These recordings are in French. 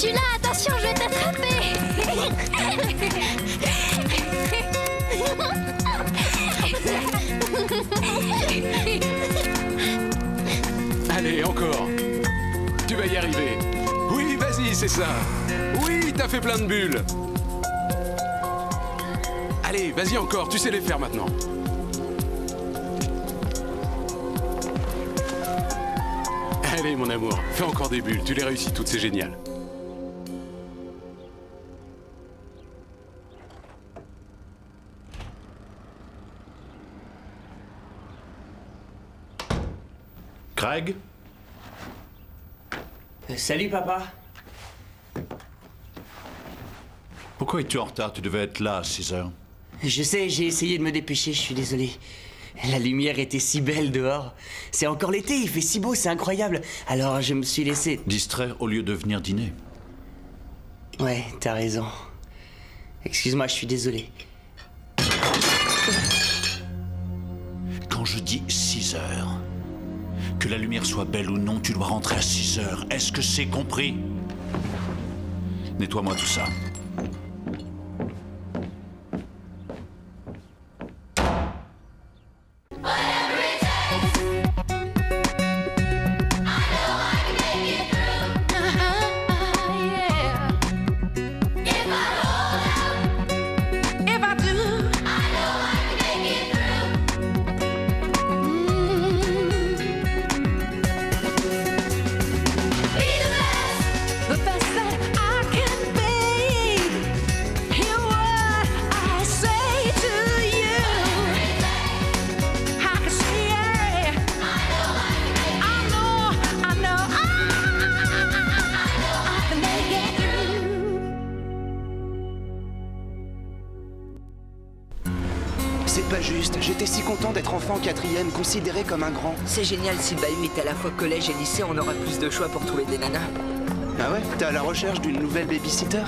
suis là, attention, je vais t'attraper. Allez, encore. Tu vas y arriver. Oui, vas-y, c'est ça. Oui, t'as fait plein de bulles. Allez, vas-y encore, tu sais les faire maintenant. Allez, mon amour, fais encore des bulles, tu les réussis toutes, c'est génial. Craig? Salut, papa. Pourquoi es-tu en retard? Tu devais être là à 6 heures. Je sais, j'ai essayé de me dépêcher, je suis désolé. La lumière était si belle dehors. C'est encore l'été, il fait si beau, c'est incroyable. Alors je me suis laissé... Distraire au lieu de venir dîner. Ouais, t'as raison. Excuse-moi, je suis désolé. Quand je dis 6 heures, que la lumière soit belle ou non, tu dois rentrer à 6 heures. Est-ce que c'est compris? Nettoie-moi tout ça. C'est pas juste, j'étais si content d'être enfant en 4e, considéré comme un grand. C'est génial, si le bahut est à la fois collège et lycée, on aura plus de choix pour trouver des nanas. Ah ouais? T'es à la recherche d'une nouvelle babysitter?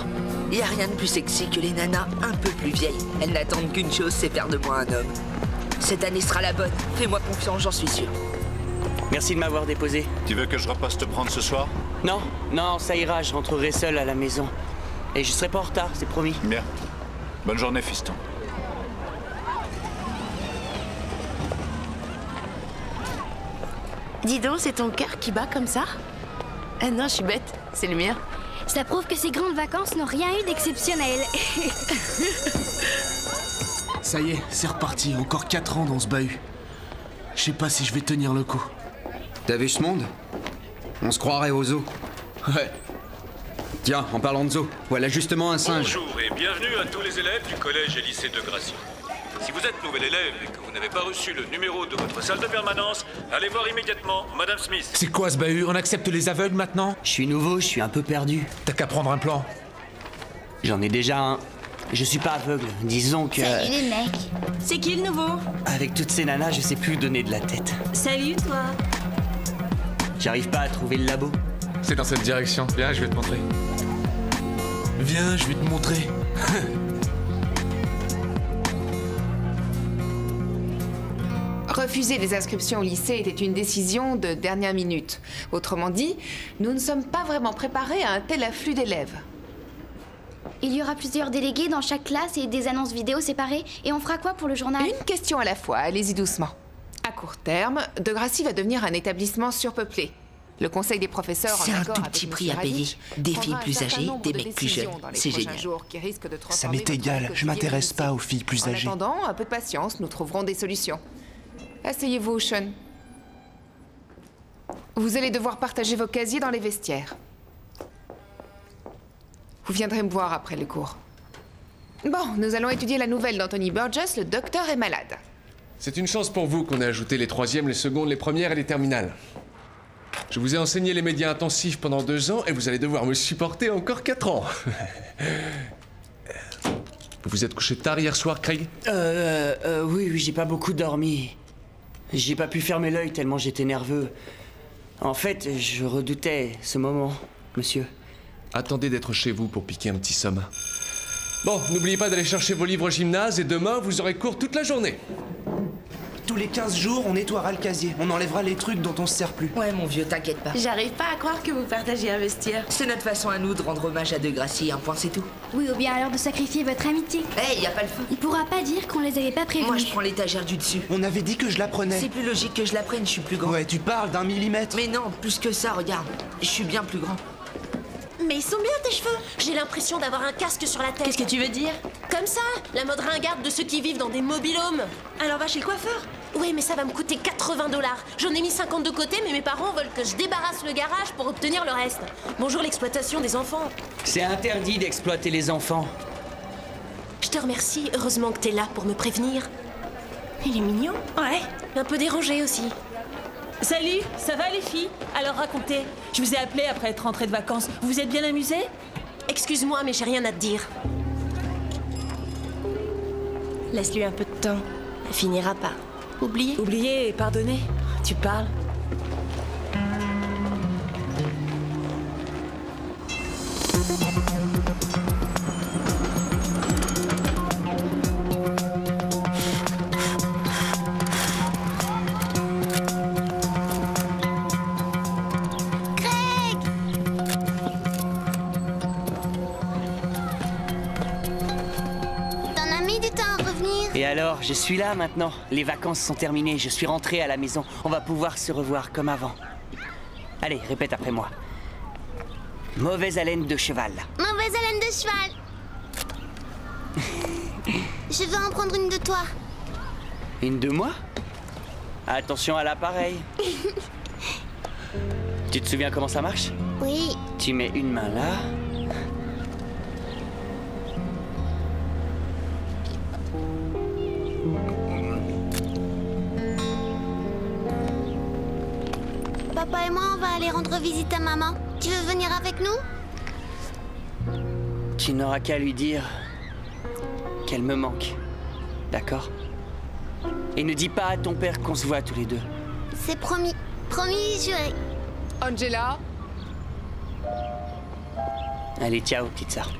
Y a rien de plus sexy que les nanas un peu plus vieilles. Elles n'attendent qu'une chose, c'est faire de moi un homme. Cette année sera la bonne, fais-moi confiance, j'en suis sûr. Merci de m'avoir déposé. Tu veux que je repasse te prendre ce soir? Non, non, ça ira, je rentrerai seul à la maison. Et je serai pas en retard, c'est promis. Bien. Bonne journée, fiston. Dis donc, c'est ton cœur qui bat comme ça? Ah non, je suis bête, c'est le mien. Ça prouve que ces grandes vacances n'ont rien eu d'exceptionnel. Ça y est, c'est reparti, encore 4 ans dans ce bahut. Je sais pas si je vais tenir le coup. T'as vu ce monde? On se croirait au zoo. Ouais. Tiens, en parlant de zoo, voilà justement un singe. Bonjour et bienvenue à tous les élèves du collège et lycée de Gracie. Si vous êtes nouvel élève et que vous n'avez pas reçu le numéro de votre salle de permanence, allez voir immédiatement Madame Smith. C'est quoi ce bahut? On accepte les aveugles maintenant? Je suis nouveau, je suis un peu perdu. T'as qu'à prendre un plan. J'en ai déjà un. Je suis pas aveugle, disons que... Salut les mecs. C'est qui le nouveau? Avec toutes ces nanas, je sais plus où donner de la tête. Salut, toi. J'arrive pas à trouver le labo. C'est dans cette direction. Viens, je vais te montrer. Viens, je vais te montrer. Refuser les inscriptions au lycée était une décision de dernière minute. Autrement dit, nous ne sommes pas vraiment préparés à un tel afflux d'élèves. Il y aura plusieurs délégués dans chaque classe et des annonces vidéo séparées. Et on fera quoi pour le journal? Une question à la fois, allez-y doucement. À court terme, De Gracie va devenir un établissement surpeuplé. Le conseil des professeurs, c'est un tout petit prix à payer. Des filles plus âgées, des mecs plus jeunes. C'est génial. Ça m'est égal, je m'intéresse pas aux filles plus âgées. En attendant, un peu de patience, nous trouverons des solutions. Asseyez-vous, Sean. Vous allez devoir partager vos casiers dans les vestiaires. Vous viendrez me voir après le cours. Bon, nous allons étudier la nouvelle d'Anthony Burgess, le docteur est malade. C'est une chance pour vous qu'on ait ajouté les 3e, les secondes, les premières et les terminales. Je vous ai enseigné les médias intensifs pendant 2 ans et vous allez devoir me supporter encore 4 ans. Vous vous êtes couché tard hier soir, Craig? Oui, j'ai pas beaucoup dormi. J'ai pas pu fermer l'œil tellement j'étais nerveux. En fait, je redoutais ce moment, monsieur. Attendez d'être chez vous pour piquer un petit somme. Bon, n'oubliez pas d'aller chercher vos livres au gymnase et demain, vous aurez cours toute la journée. tous les 15 jours, on nettoiera le casier. On enlèvera les trucs dont on se sert plus. Ouais, mon vieux, t'inquiète pas. J'arrive pas à croire que vous partagez un vestiaire. C'est notre façon à nous de rendre hommage à Degrassi, un point c'est tout. Oui, ou bien alors de sacrifier votre amitié. Y a pas le feu. Il pourra pas dire qu'on les avait pas prévenus. Moi, je prends l'étagère du dessus. On avait dit que je la prenais. C'est plus logique que je la prenne, je suis plus grand. Ouais, tu parles d'un millimètre. Mais non, plus que ça, regarde. Je suis bien plus grand. Mais ils sont bien tes cheveux. J'ai l'impression d'avoir un casque sur la tête. Qu'est-ce que tu veux dire? Comme ça, la mode ringarde de ceux qui vivent dans des mobil-homes. Alors va chez le coiffeur. Oui, mais ça va me coûter 80 $. J'en ai mis 50 de côté, mais mes parents veulent que je débarrasse le garage pour obtenir le reste. Bonjour l'exploitation des enfants. C'est interdit d'exploiter les enfants. Je te remercie, heureusement que t'es là pour me prévenir. Il est mignon. Ouais, un peu dérangé aussi. Salut, ça va les filles? Alors racontez. Je vous ai appelé après être rentrée de vacances. Vous vous êtes bien amusées? Excuse-moi, mais j'ai rien à te dire. Laisse-lui un peu de temps. Elle finira par oublier. Oublier et pardonner. Tu parles. Et alors, je suis là maintenant. Les vacances sont terminées, je suis rentré à la maison. On va pouvoir se revoir comme avant. Allez, répète après moi. Mauvaise haleine de cheval. Mauvaise haleine de cheval. Je veux en prendre une de toi. Une de moi? Attention à l'appareil. Tu te souviens comment ça marche? Oui. Tu mets une main là. Papa et moi, on va aller rendre visite à maman. Tu veux venir avec nous? Tu n'auras qu'à lui dire qu'elle me manque. D'accord? Et ne dis pas à ton père qu'on se voit tous les deux. C'est promis. Promis, juré. Angela? Allez, ciao, petite sœur.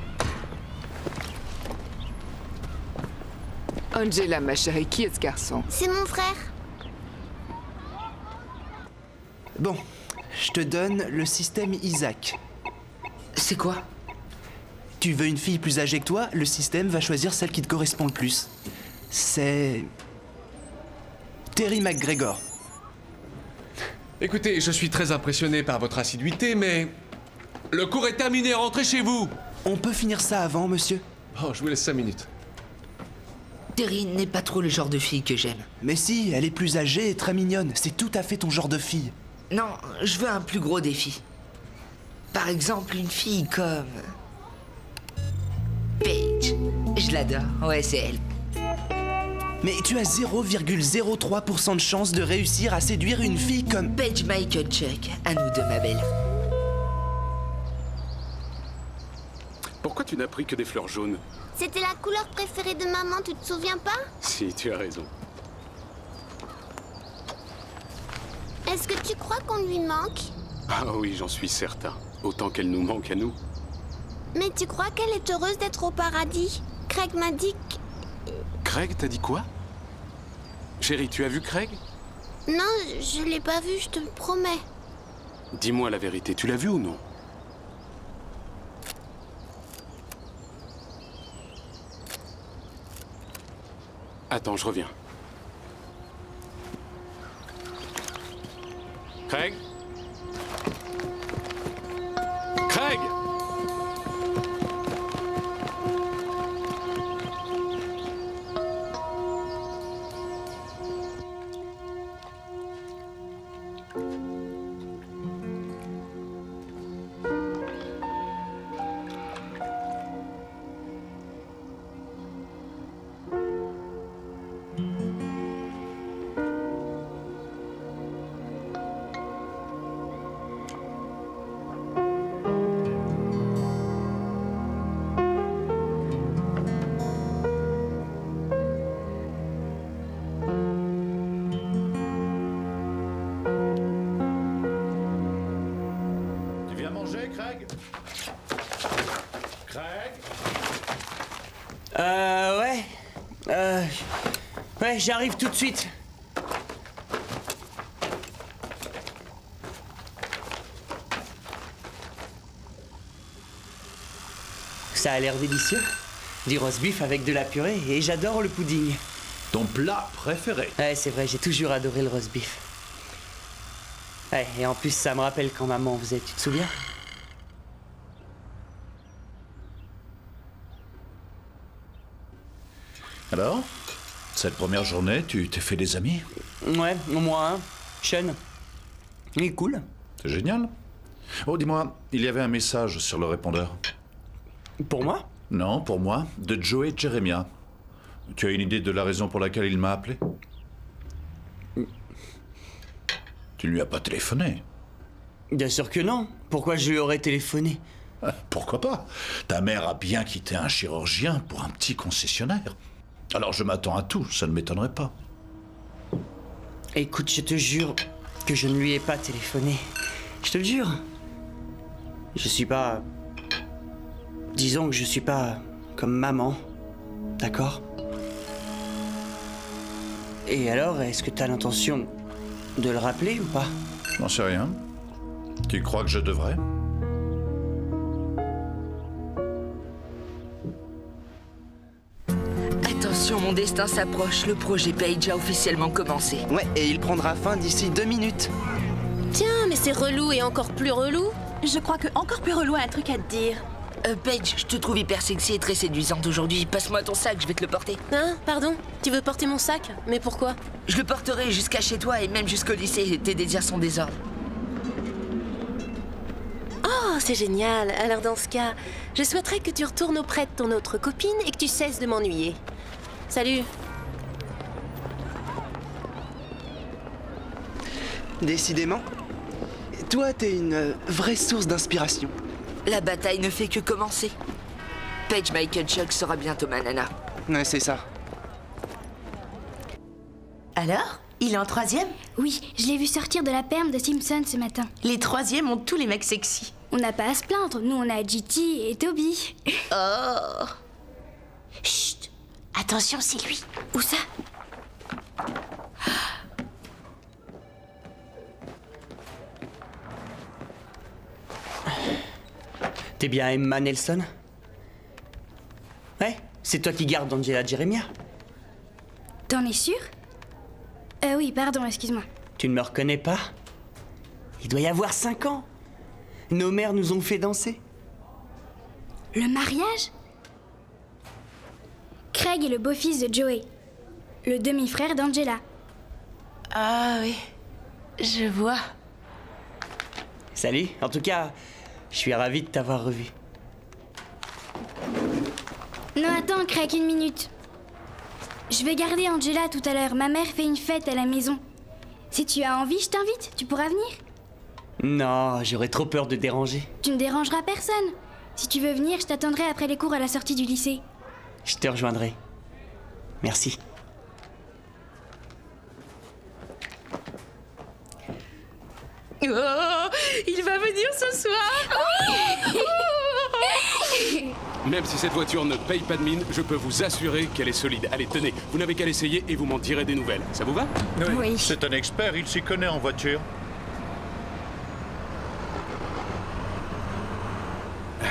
Angela, ma chérie, qui est ce garçon? C'est mon frère. Bon, je te donne le système Isaac. C'est quoi? Tu veux une fille plus âgée que toi, le système va choisir celle qui te correspond le plus. C'est... Terry McGregor. Écoutez, je suis très impressionné par votre assiduité, mais... Le cours est terminé, rentrez chez vous! On peut finir ça avant, monsieur? Oh, je vous laisse 5 minutes. Terry n'est pas trop le genre de fille que j'aime. Mais si, elle est plus âgée et très mignonne. C'est tout à fait ton genre de fille. Non, je veux un plus gros défi. Par exemple, une fille comme... Paige. Je l'adore. Ouais, c'est elle. Mais tu as 0,03% de chance de réussir à séduire une fille comme... Paige Michael Chuck. À nous deux, ma belle. Pourquoi tu n'as pris que des fleurs jaunes? C'était la couleur préférée de maman, tu te souviens pas? Si, tu as raison. Est-ce que tu crois qu'on lui manque? Ah oui, j'en suis certain. Autant qu'elle nous manque à nous. Mais tu crois qu'elle est heureuse d'être au paradis? Craig m'a dit que... Craig, t'as dit quoi? Chérie, tu as vu Craig? Non, je l'ai pas vu, je te le promets. Dis-moi la vérité, tu l'as vu ou non? Attends, je reviens. Craig? Craig! Craig? Craig? Ouais. Ouais, j'arrive tout de suite. Ça a l'air délicieux. Du roast beef avec de la purée et j'adore le pudding. Ton plat préféré? Ouais, c'est vrai, j'ai toujours adoré le roast beef. Ouais, et en plus, ça me rappelle quand maman faisait, tu te souviens? Alors, cette première journée, tu t'es fait des amis? Ouais, au moins un. Sean. Il est cool. C'est génial. Oh, dis-moi, il y avait un message sur le répondeur. Pour moi? Non, pour moi, de Joey Jeremiah. Tu as une idée de la raison pour laquelle il m'a appelé? Tu ne lui as pas téléphoné? Bien sûr que non. Pourquoi je lui aurais téléphoné? Pourquoi pas? Ta mère a bien quitté un chirurgien pour un petit concessionnaire. Alors je m'attends à tout, ça ne m'étonnerait pas. Écoute, je te jure que je ne lui ai pas téléphoné. Je te le jure. Je suis pas... Disons que je suis pas comme maman. D'accord? Et alors, est-ce que t'as l'intention de le rappeler ou pas? J'en sais rien. Tu crois que je devrais? Attention, mon destin s'approche. Le projet Paige a officiellement commencé. Ouais, et il prendra fin d'ici 2 minutes. Tiens, mais c'est relou et encore plus relou. Je crois que encore plus relou a un truc à te dire. Paige, je te trouve hyper sexy et très séduisante aujourd'hui. Passe-moi ton sac, je vais te le porter. Hein? Pardon? Tu veux porter mon sac? Mais pourquoi? Je le porterai jusqu'à chez toi et même jusqu'au lycée. Tes désirs sont désordres. Oh, c'est génial. Alors dans ce cas, je souhaiterais que tu retournes auprès de ton autre copine et que tu cesses de m'ennuyer. Salut. Décidément, toi, t'es une vraie source d'inspiration. La bataille ne fait que commencer. Paige Michael Chuck sera bientôt ma nana. Ouais, c'est ça. Alors? Il est en 3e? Oui, je l'ai vu sortir de la perme de Simpson ce matin. Les 3e ont tous les mecs sexy. On n'a pas à se plaindre, nous on a GT et Toby. Oh. Chut. Attention, c'est lui. Où ça? T'es bien Emma Nelson? Ouais, c'est toi qui gardes Angela Jeremiah. T'en es sûr? Oui, pardon, excuse-moi. Tu ne me reconnais pas? Il doit y avoir 5 ans. Nos mères nous ont fait danser. Le mariage? Craig est le beau-fils de Joey, le demi-frère d'Angela. Ah oui, je vois. Salut, en tout cas, je suis ravi de t'avoir revu. Non, attends, Craig, une minute. Je vais garder Angela tout à l'heure. Ma mère fait une fête à la maison. Si tu as envie, je t'invite. Tu pourras venir? Non, j'aurais trop peur de déranger. Tu ne dérangeras personne. Si tu veux venir, je t'attendrai après les cours à la sortie du lycée. Je te rejoindrai. Merci. Oh, il va venir ce soir. Même si cette voiture ne paye pas de mine, je peux vous assurer qu'elle est solide. Allez, tenez, vous n'avez qu'à l'essayer et vous m'en direz des nouvelles. Ça vous va? Oui. C'est un expert, il s'y connaît en voiture.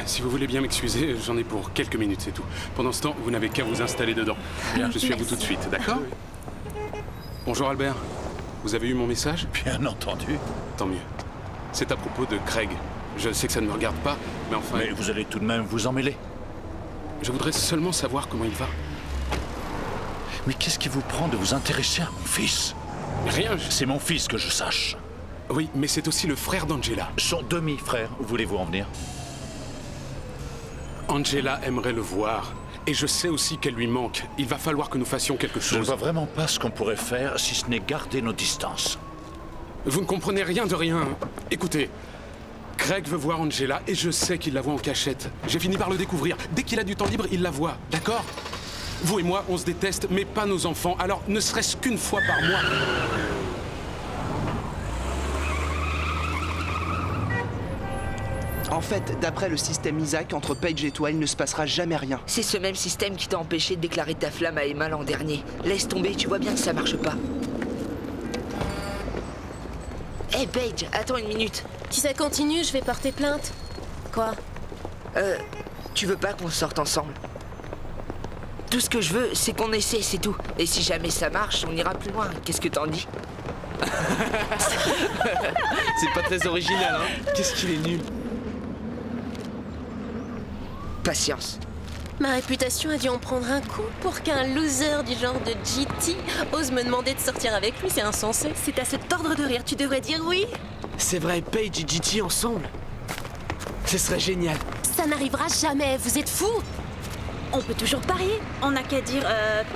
Si vous voulez bien m'excuser, j'en ai pour quelques minutes, c'est tout. Pendant ce temps, vous n'avez qu'à vous installer dedans. Bien, je suis à vous tout de suite, d'accord? Bonjour Albert. Vous avez eu mon message? Bien entendu. Tant mieux. C'est à propos de Craig. Je sais que ça ne me regarde pas, mais enfin... Mais vous allez tout de même vous emmêler. Je voudrais seulement savoir comment il va. Mais qu'est-ce qui vous prend de vous intéresser à mon fils? Rien. C'est mon fils que je sache. Oui, mais c'est aussi le frère d'Angela. Son demi-frère, où voulez-vous en venir? Angela aimerait le voir. Et je sais aussi qu'elle lui manque. Il va falloir que nous fassions quelque chose. Je ne vois vraiment pas ce qu'on pourrait faire si ce n'est garder nos distances. Vous ne comprenez rien de rien. Écoutez, Craig veut voir Angela et je sais qu'il la voit en cachette. J'ai fini par le découvrir. Dès qu'il a du temps libre, il la voit. D'accord? Vous et moi, on se déteste, mais pas nos enfants. Alors, ne serait-ce qu'une fois par mois... En fait, d'après le système Isaac, entre Paige et toi, il ne se passera jamais rien. C'est ce même système qui t'a empêché de déclarer ta flamme à Emma l'an dernier. Laisse tomber, tu vois bien que ça marche pas. Hé, Paige, attends une minute. Si ça continue, je vais porter plainte. Quoi? Tu veux pas qu'on sorte ensemble? Tout ce que je veux, c'est qu'on essaie, c'est tout. Et si jamais ça marche, on ira plus loin. Qu'est-ce que t'en dis? C'est pas très original, hein? Qu'est-ce qu'il est nul. Patience. Ma réputation a dû en prendre un coup pour qu'un loser du genre de GT ose me demander de sortir avec lui, c'est insensé. C'est à se tordre de rire, tu devrais dire oui. C'est vrai, Paige et GT ensemble. Ce serait génial. Ça n'arrivera jamais, vous êtes fous. On peut toujours parier. On n'a qu'à dire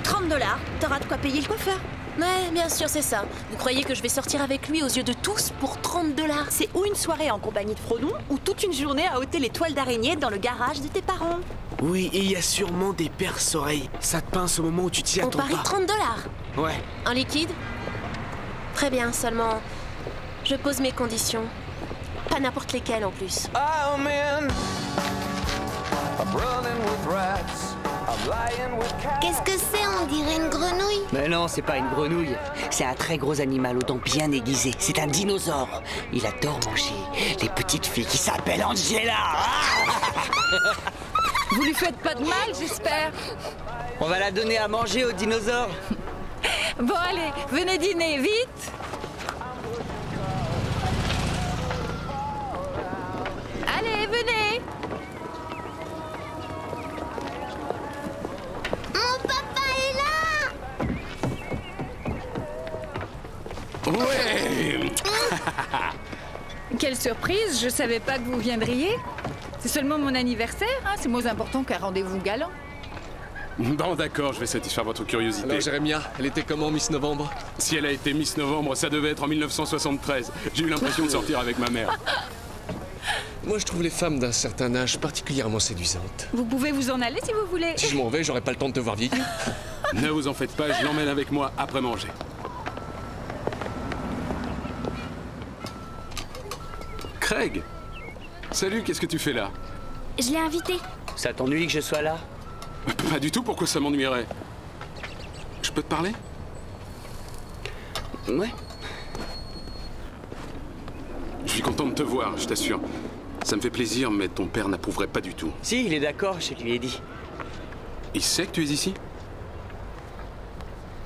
30 $. T'auras de quoi payer le coiffeur. Ouais, bien sûr, c'est ça. Vous croyez que je vais sortir avec lui aux yeux de tous pour 30 $? C'est ou une soirée en compagnie de Frodon, ou toute une journée à ôter les toiles d'araignée dans le garage de tes parents. Oui, et il y a sûrement des perces-oreilles. Ça te pince au moment où tu t'y On attends parie pas. 30 $. Ouais. En liquide? Très bien, seulement je pose mes conditions. Pas n'importe lesquelles en plus. Oh man, I'm running with rats. Qu'est-ce que c'est? On dirait une grenouille. Mais non, c'est pas une grenouille. C'est un très gros animal aux dents bien aiguisées. C'est un dinosaure. Il adore manger les petites filles qui s'appellent Angela. Vous lui faites pas de mal, j'espère. On va la donner à manger au dinosaure. Bon, allez, venez dîner, vite. Allez, venez. Mon papa est là. Ouais. Quelle surprise, je savais pas que vous viendriez. C'est seulement mon anniversaire, hein, c'est moins important qu'un rendez-vous galant. Bon, d'accord, je vais satisfaire votre curiosité. Alors, Jérémia, elle était comment, Miss Novembre? Si elle a été Miss Novembre, ça devait être en 1973. J'ai eu l'impression de sortir avec ma mère. Moi, je trouve les femmes d'un certain âge particulièrement séduisantes. Vous pouvez vous en aller si vous voulez. Si je m'en vais, j'aurai pas le temps de te voir vieillir. Ne vous en faites pas, je l'emmène avec moi après manger. Craig! Salut, qu'est-ce que tu fais là? Je l'ai invité. Ça t'ennuie que je sois là? Pas du tout, pourquoi ça m'ennuierait? Je peux te parler? Ouais. Je suis content de te voir, je t'assure. Ça me fait plaisir, mais ton père n'approuverait pas du tout. Si, il est d'accord, je lui ai dit. Il sait que tu es ici?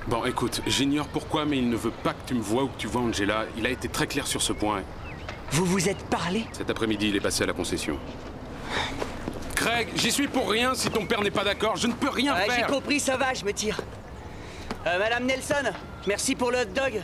Bon, écoute, j'ignore pourquoi, mais il ne veut pas que tu me vois ou que tu vois Angela. Il a été très clair sur ce point. Vous vous êtes parlé? Cet après-midi, il est passé à la concession. Craig, j'y suis pour rien si ton père n'est pas d'accord. Je ne peux rien faire. J'ai compris, ça va, je me tire. Madame Nelson, merci pour le hot dog.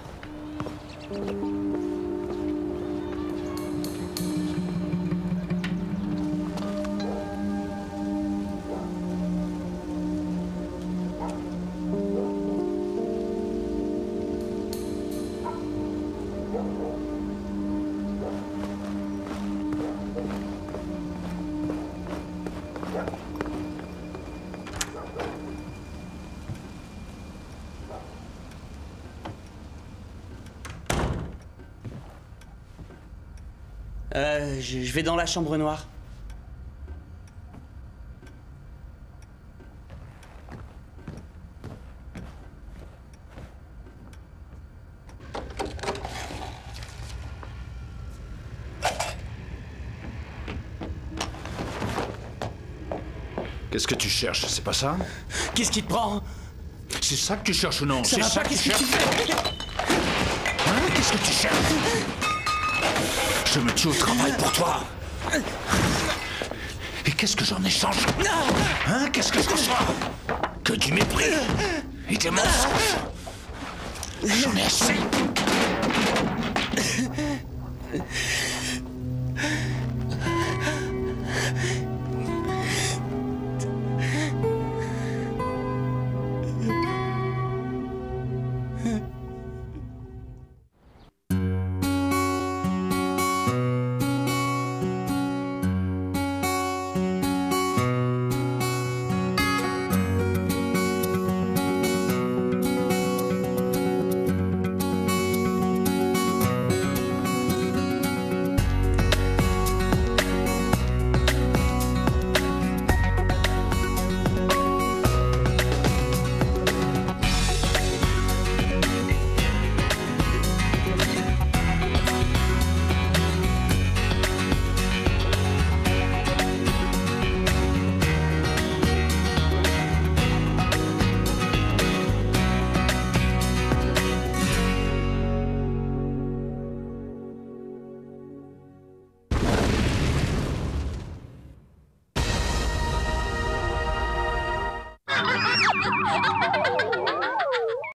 Je vais dans la chambre noire. Qu'est-ce que tu cherches? C'est pas ça? Qu'est-ce qui te prend? C'est ça que tu cherches ou non? Ça C'est va ça pas, que tu qu'est-ce que cherches? tu fais? Hein? Qu'est-ce que tu cherches? Je me tue au travail pour toi. Et qu'est-ce que j'en échange? Hein? Qu'est-ce que je reçois? Que du mépris et des mensonges. J'en ai assez.